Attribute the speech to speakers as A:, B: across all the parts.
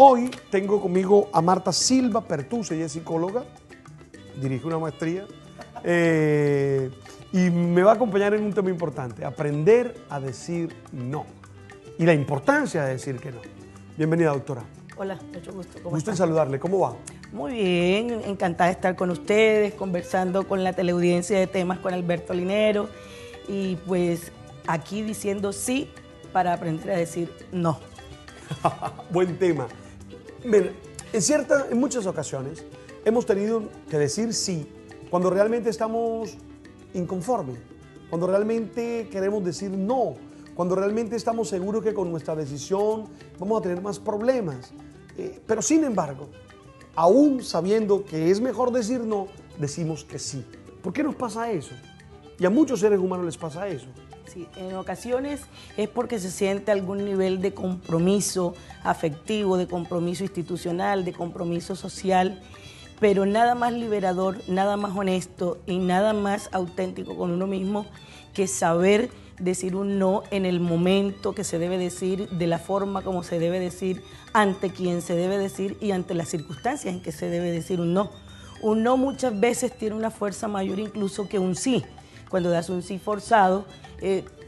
A: Hoy tengo conmigo a Marta Silva Pertús, ella es psicóloga, dirige una maestría y me va a acompañar en un tema importante, aprender a decir no y la importancia de decir que no. Bienvenida, doctora.
B: Hola, mucho gusto. ¿Cómo
A: Gusto en
B: están?
A: saludarle, ¿cómo va?
B: Muy bien, encantada de estar con ustedes, conversando con la teleaudiencia de temas con Alberto Linero y pues aquí diciendo sí para aprender a decir no.
A: Buen tema. Bien, en muchas ocasiones hemos tenido que decir sí cuando realmente estamos inconformes, cuando realmente queremos decir no, cuando realmente estamos seguros que con nuestra decisión vamos a tener más problemas. Pero sin embargo, aún sabiendo que es mejor decir no, decimos que sí. ¿Por qué nos pasa eso? Y a muchos seres humanos les pasa eso.
B: Sí, en ocasiones es porque se siente algún nivel de compromiso afectivo, de compromiso institucional, de compromiso social, pero nada más liberador, nada más honesto y nada más auténtico con uno mismo que saber decir un no en el momento que se debe decir, de la forma como se debe decir, ante quien se debe decir y ante las circunstancias en que se debe decir un no. Un no muchas veces tiene una fuerza mayor incluso que un sí. Cuando das un sí forzado,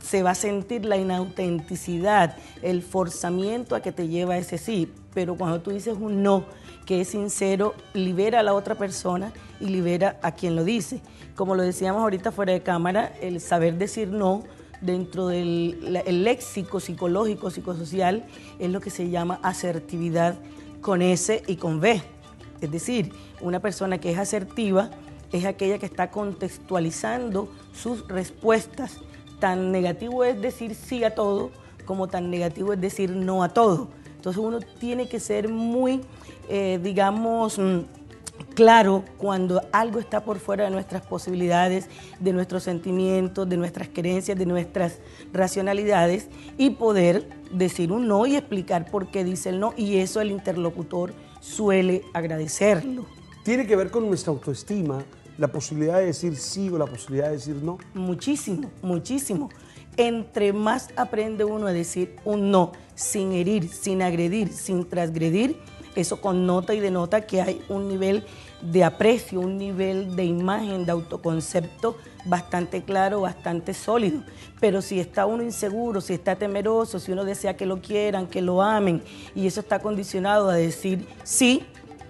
B: se va a sentir la inautenticidad, el forzamiento a que te lleva a ese sí. Pero cuando tú dices un no, que es sincero, libera a la otra persona y libera a quien lo dice. Como lo decíamos ahorita fuera de cámara, el saber decir no dentro del léxico psicológico, psicosocial, es lo que se llama asertividad con S y con V. Es decir, una persona que es asertiva es aquella que está contextualizando sus respuestas. Tan negativo es decir sí a todo como tan negativo es decir no a todo. Entonces uno tiene que ser muy, claro cuando algo está por fuera de nuestras posibilidades, de nuestros sentimientos, de nuestras creencias, de nuestras racionalidades y poder decir un no y explicar por qué dice el no, y eso el interlocutor suele agradecerlo.
A: ¿Tiene que ver con nuestra autoestima la posibilidad de decir sí o la posibilidad de decir no?
B: Muchísimo, muchísimo. Entre más aprende uno a decir un no sin herir, sin agredir, sin transgredir, eso connota y denota que hay un nivel de aprecio, un nivel de imagen, de autoconcepto bastante claro, bastante sólido. Pero si está uno inseguro, si está temeroso, si uno desea que lo quieran, que lo amen, y eso está condicionado a decir sí,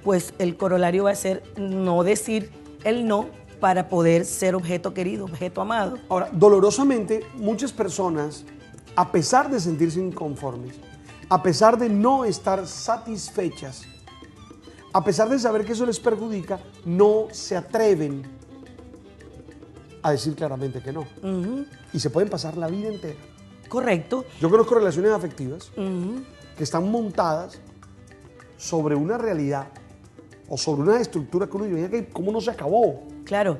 B: pues el corolario va a ser no decir el no para poder ser objeto querido, objeto amado.
A: Ahora, dolorosamente, muchas personas, a pesar de sentirse inconformes, a pesar de no estar satisfechas, a pesar de saber que eso les perjudica, no se atreven a decir claramente que no. Y se pueden pasar la vida entera.
B: Correcto.
A: Yo conozco relaciones afectivas que están montadas sobre una realidad o sobre una estructura que uno diría que cómo no se acabó.
B: Claro,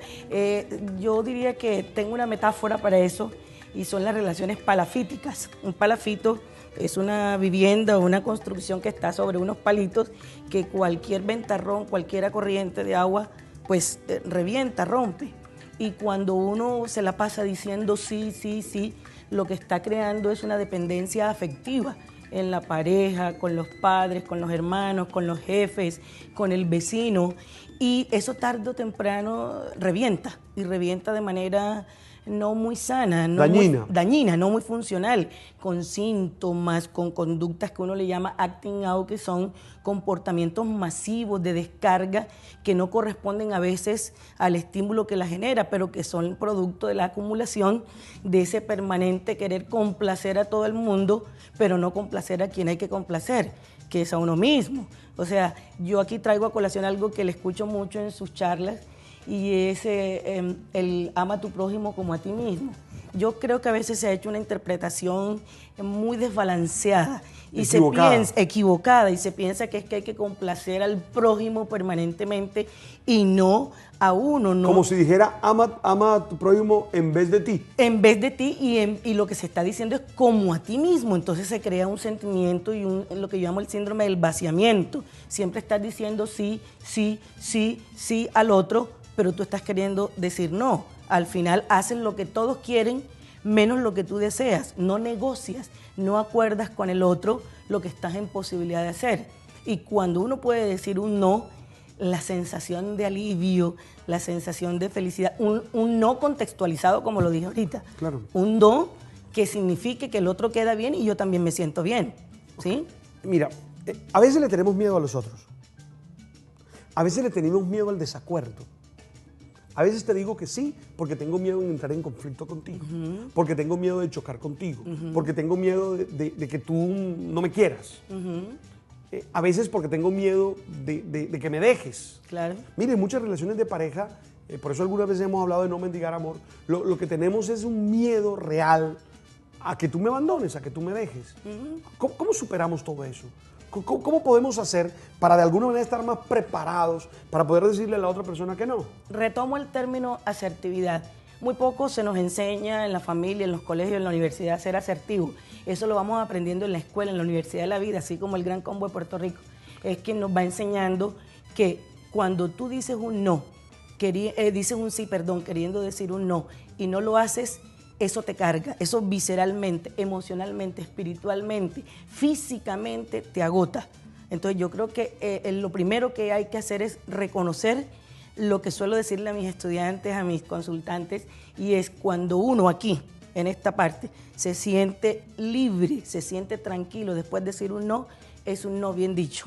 B: yo diría que tengo una metáfora para eso y son las relaciones palafíticas. Un palafito es una vivienda o una construcción que está sobre unos palitos que cualquier ventarrón, cualquier corriente de agua, pues revienta, rompe. Y cuando uno se la pasa diciendo sí, sí, sí, lo que está creando es una dependencia afectiva en la pareja, con los padres, con los hermanos, con los jefes, con el vecino, y eso tarde o temprano revienta, y revienta de manera no muy sana, dañina, no muy funcional, con síntomas, con conductas que uno le llama acting out, que son comportamientos masivos de descarga que no corresponden a veces al estímulo que la genera, pero que son producto de la acumulación de ese permanente querer complacer a todo el mundo, pero no complacer a quien hay que complacer, que es a uno mismo. O sea, yo aquí traigo a colación algo que le escucho mucho en sus charlas, y es el ama a tu prójimo como a ti mismo. Yo creo que a veces se ha hecho una interpretación muy desbalanceada y equivocada, y se piensa que es que hay que complacer al prójimo permanentemente y no a uno. No.
A: Como si dijera ama a tu prójimo en vez de ti.
B: En vez de ti, y lo que se está diciendo es como a ti mismo. Entonces se crea un sentimiento y lo que yo llamo el síndrome del vaciamiento. Siempre estás diciendo sí, sí, sí, sí al otro, pero tú estás queriendo decir no. Al final hacen lo que todos quieren, menos lo que tú deseas. No negocias, no acuerdas con el otro lo que estás en posibilidad de hacer. Y cuando uno puede decir un no, la sensación de alivio, la sensación de felicidad, un no contextualizado, como lo dije ahorita.
A: Claro.
B: Un no que signifique que el otro queda bien y yo también me siento bien, ¿sí?
A: Mira, a veces le tenemos miedo a los otros. A veces le tenemos miedo al desacuerdo. A veces te digo que sí porque tengo miedo de entrar en conflicto contigo, porque tengo miedo de chocar contigo, porque tengo miedo de que tú no me quieras. A veces porque tengo miedo de que me dejes.
B: Claro.
A: Mire, en muchas relaciones de pareja, por eso algunas veces hemos hablado de no mendigar amor, lo que tenemos es un miedo real a que tú me abandones, a que tú me dejes. ¿Cómo superamos todo eso? ¿Cómo podemos hacer para de alguna manera estar más preparados para poder decirle a la otra persona que no?
B: Retomo el término asertividad. Muy poco se nos enseña en la familia, en los colegios, en la universidad a ser asertivo. Eso lo vamos aprendiendo en la escuela, en la Universidad de la Vida, así como el Gran Combo de Puerto Rico. Es que nos va enseñando que cuando tú dices un no, dices un sí, perdón, queriendo decir un no, y no lo haces, eso te carga, eso visceralmente, emocionalmente, espiritualmente, físicamente te agota. Entonces yo creo que lo primero que hay que hacer es reconocer lo que suelo decirle a mis estudiantes, a mis consultantes, y es cuando uno aquí, en esta parte, se siente libre, se siente tranquilo después de decir un no, es un no bien dicho.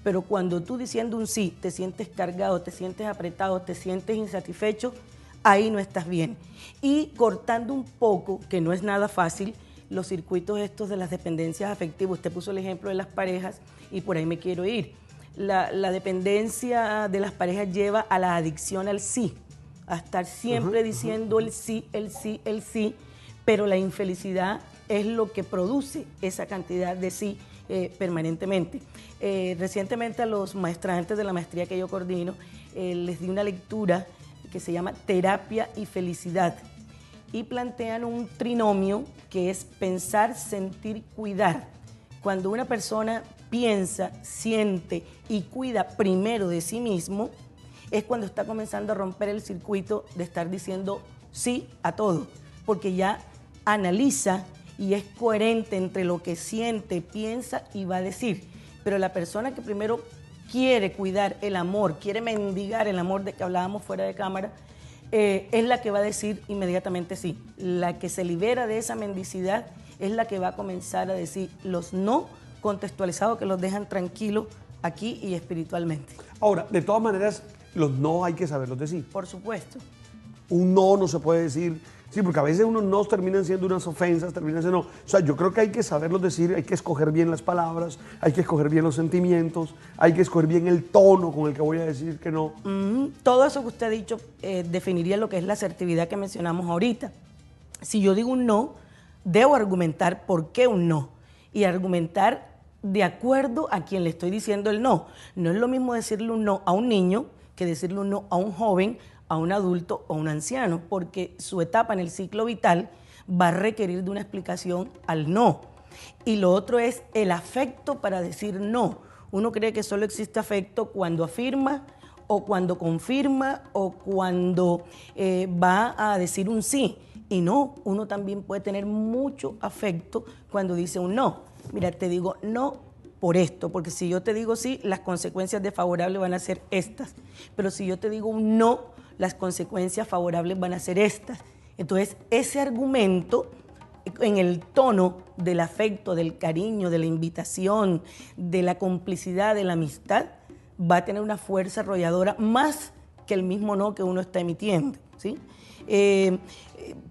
B: Pero cuando tú diciendo un sí te sientes cargado, te sientes apretado, te sientes insatisfecho, ahí no estás bien. Y cortando un poco, que no es nada fácil, los circuitos estos de las dependencias afectivas. Usted puso el ejemplo de las parejas y por ahí me quiero ir. La dependencia de las parejas lleva a la adicción al sí, a estar siempre diciendo el sí, el sí, el sí, pero la infelicidad es lo que produce esa cantidad de sí permanentemente. Recientemente a los maestrantes de la maestría que yo coordino les di una lectura que se llama Terapia y Felicidad, y plantean un trinomio que es pensar, sentir, cuidar. Cuando una persona piensa, siente y cuida primero de sí mismo, es cuando está comenzando a romper el circuito de estar diciendo sí a todo, porque ya analiza y es coherente entre lo que siente, piensa y va a decir. Pero la persona que primero quiere cuidar el amor, quiere mendigar el amor de que hablábamos fuera de cámara, es la que va a decir inmediatamente sí. La que se libera de esa mendicidad es la que va a comenzar a decir los no contextualizados que los dejan tranquilos aquí y espiritualmente.
A: Ahora, de todas maneras, los no hay que saberlos decir.
B: Por supuesto.
A: Un no se puede decir, sí, porque a veces unos no terminan siendo unas ofensas, terminan siendo no. O sea, yo creo que hay que saberlos decir, hay que escoger bien las palabras, hay que escoger bien los sentimientos, hay que escoger bien el tono con el que voy a decir que no.
B: Todo eso que usted ha dicho definiría lo que es la asertividad que mencionamos ahorita. Si yo digo un no, debo argumentar por qué un no y argumentar de acuerdo a quien le estoy diciendo el no. No es lo mismo decirle un no a un niño que decirle un no a un joven, a un adulto o a un anciano, porque su etapa en el ciclo vital va a requerir de una explicación al no. Y lo otro es el afecto para decir no. Uno cree que solo existe afecto cuando afirma o cuando confirma o cuando va a decir un sí. Y no, uno también puede tener mucho afecto cuando dice un no. Mira, te digo no por esto, porque si yo te digo sí, las consecuencias desfavorables van a ser estas. Pero si yo te digo un no, las consecuencias favorables van a ser estas. Entonces, ese argumento, en el tono del afecto, del cariño, de la invitación, de la complicidad, de la amistad, va a tener una fuerza arrolladora más que el mismo no que uno está emitiendo, ¿sí?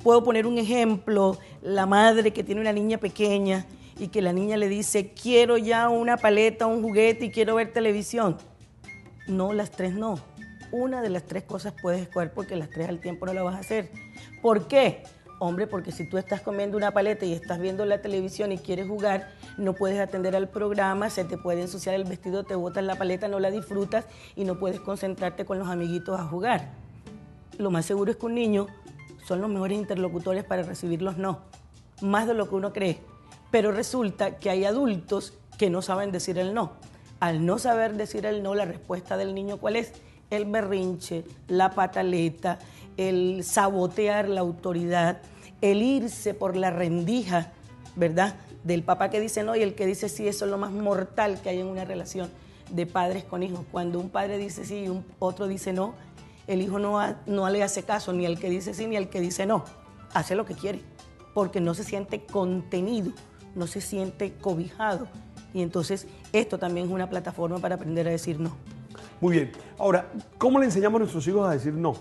B: Puedo poner un ejemplo, la madre que tiene una niña pequeña y que la niña le dice, quiero ya una paleta, un juguete y quiero ver televisión. No, las tres no. Una de las tres cosas puedes escoger porque las tres al tiempo no la vas a hacer. ¿Por qué? Hombre, porque si tú estás comiendo una paleta y estás viendo la televisión y quieres jugar, no puedes atender al programa, se te puede ensuciar el vestido, te botas la paleta, no la disfrutas y no puedes concentrarte con los amiguitos a jugar. Lo más seguro es que un niño son los mejores interlocutores para recibir los no, más de lo que uno cree. Pero resulta que hay adultos que no saben decir el no. Al no saber decir el no, la respuesta del niño, ¿cuál es? El berrinche, la pataleta, el sabotear la autoridad, el irse por la rendija ¿verdad? Del papá que dice no y el que dice sí, eso es lo más mortal que hay en una relación de padres con hijos. Cuando un padre dice sí y otro dice no, el hijo no le hace caso ni al que dice sí ni al que dice no. Hace lo que quiere, porque no se siente contenido, no se siente cobijado. Y entonces esto también es una plataforma para aprender a decir no.
A: Muy bien. Ahora, ¿cómo le enseñamos a nuestros hijos a decir no?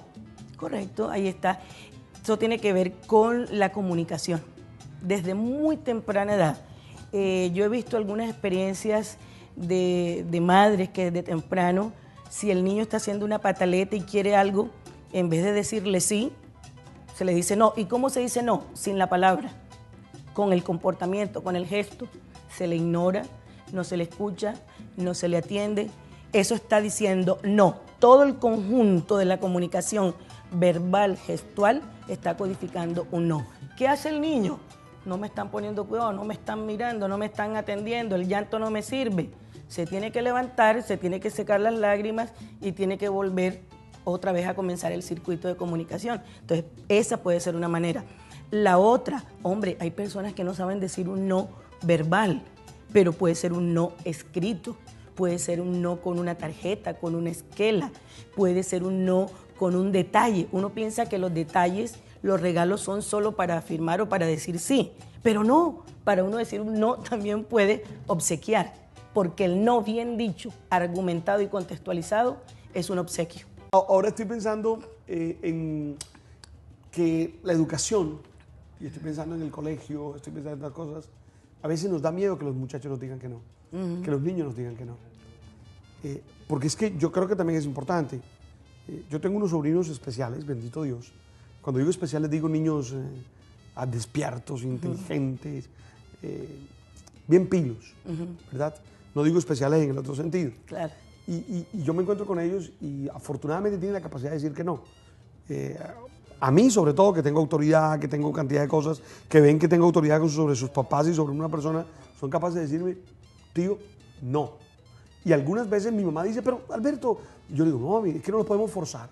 B: Correcto, ahí está. Eso tiene que ver con la comunicación. Desde muy temprana edad. Yo he visto algunas experiencias de madres que desde temprano, si el niño está haciendo una pataleta y quiere algo, en vez de decirle sí, se le dice no. ¿Y cómo se dice no? Sin la palabra, con el comportamiento, con el gesto. Se le ignora, no se le escucha, no se le atiende. Eso está diciendo no. Todo el conjunto de la comunicación verbal, gestual, está codificando un no. ¿Qué hace el niño? No me están poniendo cuidado, no me están mirando, no me están atendiendo, el llanto no me sirve. Se tiene que levantar, se tiene que secar las lágrimas y tiene que volver otra vez a comenzar el circuito de comunicación. Entonces, esa puede ser una manera. La otra, hombre, hay personas que no saben decir un no verbal, pero puede ser un no escrito, puede ser un no con una tarjeta, con una esquela, puede ser un no con un detalle. Uno piensa que los detalles, los regalos son solo para afirmar o para decir sí, pero no, para uno decir un no también puede obsequiar, porque el no bien dicho, argumentado y contextualizado es un obsequio.
A: Ahora estoy pensando en que la educación, y estoy pensando en el colegio, estoy pensando en otras cosas, a veces nos da miedo que los muchachos nos digan que no, que los niños nos digan que no. Porque es que yo creo que también es importante. Yo tengo unos sobrinos especiales, bendito Dios. Cuando digo especiales digo niños despiertos, inteligentes, bien pilos, ¿verdad? No digo especiales en el otro sentido.
B: Claro.
A: Y yo me encuentro con ellos y afortunadamente tienen la capacidad de decir que no. A mí, sobre todo, que tengo autoridad, que tengo cantidad de cosas, que ven que tengo autoridad sobre sus papás y sobre una persona, son capaces de decirme, tío, no. Y algunas veces mi mamá dice, pero Alberto, yo le digo, no, es que no los podemos forzar.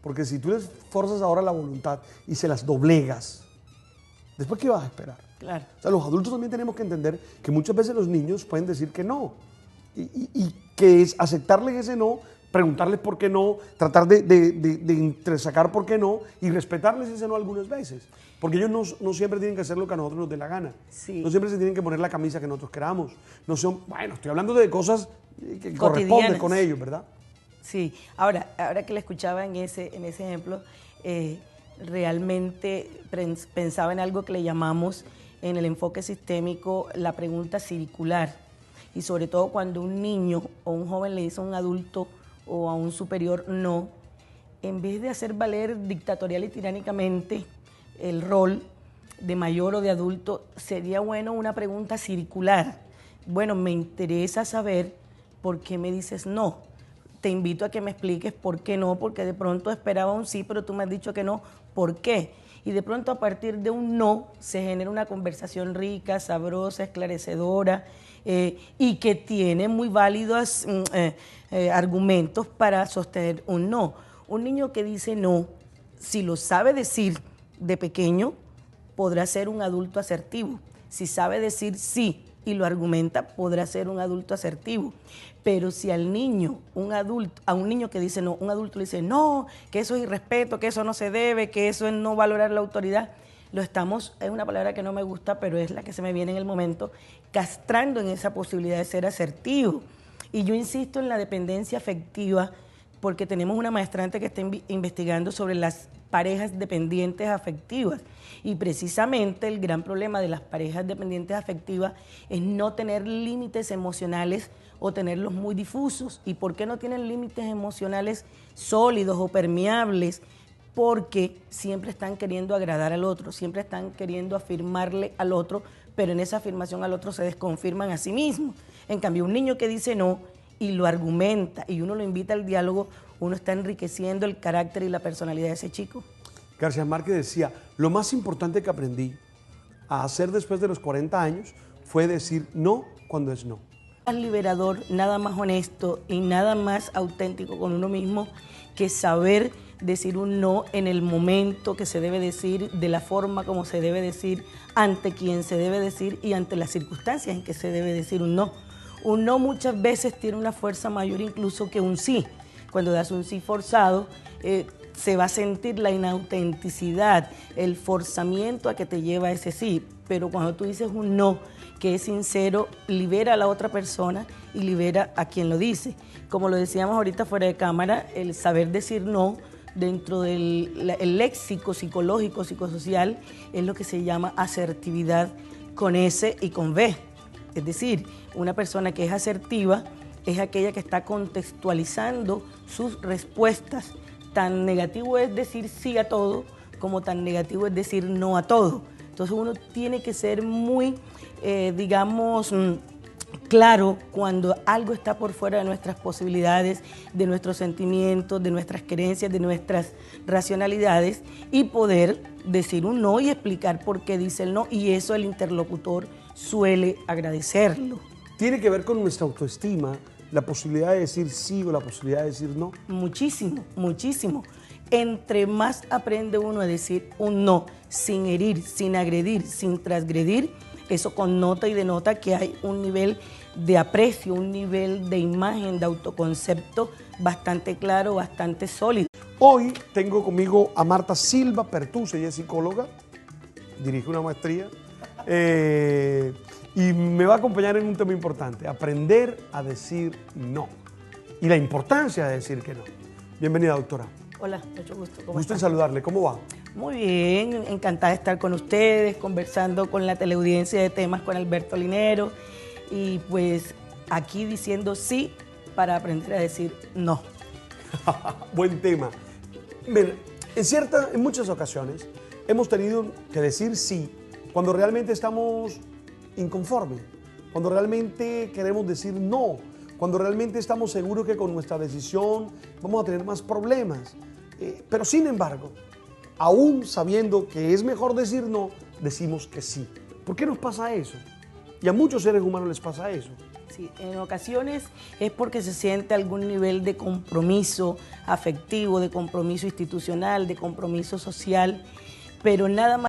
A: Porque si tú les forzas ahora la voluntad y se las doblegas, ¿después qué vas a esperar?
B: Claro.
A: O sea, los adultos también tenemos que entender que muchas veces los niños pueden decir que no. Y que es aceptarles ese no, preguntarles por qué no, tratar de entresacar por qué no y respetarles ese no algunas veces. Porque ellos no siempre tienen que hacer lo que a nosotros nos dé la gana.
B: Sí.
A: No siempre se tienen que poner la camisa que nosotros queramos. No son, bueno, estoy hablando de cosas que corresponden con ellos, ¿verdad?
B: Sí. Ahora que le escuchaba en ese ejemplo, realmente pensaba en algo que le llamamos en el enfoque sistémico la pregunta circular. Y sobre todo cuando un niño o un joven le dice a un adulto o a un superior no, en vez de hacer valer dictatorial y tiránicamente el rol de mayor o de adulto, sería bueno una pregunta circular. Bueno, me interesa saber por qué me dices no. Te invito a que me expliques por qué no, porque de pronto esperaba un sí, pero tú me has dicho que no, ¿por qué? Y de pronto a partir de un no se genera una conversación rica, sabrosa, esclarecedora, y que tiene muy válidos argumentos para sostener un no. Un niño que dice no, si lo sabe decir de pequeño, podrá ser un adulto asertivo. Si sabe decir sí y lo argumenta, podrá ser un adulto asertivo. Pero si a un niño que dice no, un adulto le dice no, que eso es irrespeto, que eso no se debe, que eso es no valorar la autoridad, es una palabra que no me gusta, pero es la que se me viene en el momento, castrando en esa posibilidad de ser asertivo. Y yo insisto en la dependencia afectiva, porque tenemos una maestrante que está investigando sobre las parejas dependientes afectivas. Y precisamente el gran problema de las parejas dependientes afectivas es no tener límites emocionales o tenerlos muy difusos. ¿Y por qué no tienen límites emocionales sólidos o permeables? Porque siempre están queriendo agradar al otro, siempre están queriendo afirmarle al otro, pero en esa afirmación al otro se desconfirman a sí mismos. En cambio, un niño que dice no y lo argumenta y uno lo invita al diálogo, uno está enriqueciendo el carácter y la personalidad de ese chico.
A: García Márquez decía, lo más importante que aprendí a hacer después de los 40 años fue decir no cuando es no.
B: más liberador, nada más honesto y nada más auténtico con uno mismo que saber decir un no en el momento que se debe decir, de la forma como se debe decir, ante quien se debe decir y ante las circunstancias en que se debe decir un no. Un no muchas veces tiene una fuerza mayor incluso que un sí. Cuando das un sí forzado, se va a sentir la inautenticidad, el forzamiento a que te lleva a ese sí. Pero cuando tú dices un no, que es sincero, libera a la otra persona y libera a quien lo dice. Como lo decíamos ahorita fuera de cámara, el saber decir no dentro del el léxico psicológico, psicosocial, es lo que se llama asertividad con S y con V. Es decir, una persona que es asertiva es aquella que está contextualizando sus respuestas. Tan negativo es decir sí a todo como tan negativo es decir no a todo. Entonces uno tiene que ser muy, claro cuando algo está por fuera de nuestras posibilidades, de nuestros sentimientos, de nuestras creencias, de nuestras racionalidades y poder decir un no y explicar por qué dice el no, y eso el interlocutor suele agradecerlo.
A: ¿Tiene que ver con nuestra autoestima la posibilidad de decir sí o la posibilidad de decir no?
B: Muchísimo, muchísimo. Entre más aprende uno a decir un no sin herir, sin agredir, sin transgredir, eso connota y denota que hay un nivel de aprecio, un nivel de imagen, de autoconcepto bastante claro, bastante sólido.
A: Hoy tengo conmigo a Marta Silva Pertús, ella es psicóloga, dirige una maestría y me va a acompañar en un tema importante, aprender a decir no y la importancia de decir que no. Bienvenida, doctora.
B: Hola, mucho gusto. ¿Cómo
A: Gusto en
B: están?
A: saludarle, ¿cómo va?
B: Muy bien, encantada de estar con ustedes, conversando con la teleaudiencia de temas con Alberto Linero y pues aquí diciendo sí para aprender a decir no.
A: Buen tema. Bien, en muchas ocasiones hemos tenido que decir sí cuando realmente estamos inconformes, cuando realmente queremos decir no, cuando realmente estamos seguros que con nuestra decisión vamos a tener más problemas. Pero sin embargo, aún sabiendo que es mejor decir no, decimos que sí. ¿Por qué nos pasa eso? Y a muchos seres humanos les pasa eso.
B: Sí, en ocasiones es porque se siente algún nivel de compromiso afectivo, de compromiso institucional, de compromiso social, pero nada más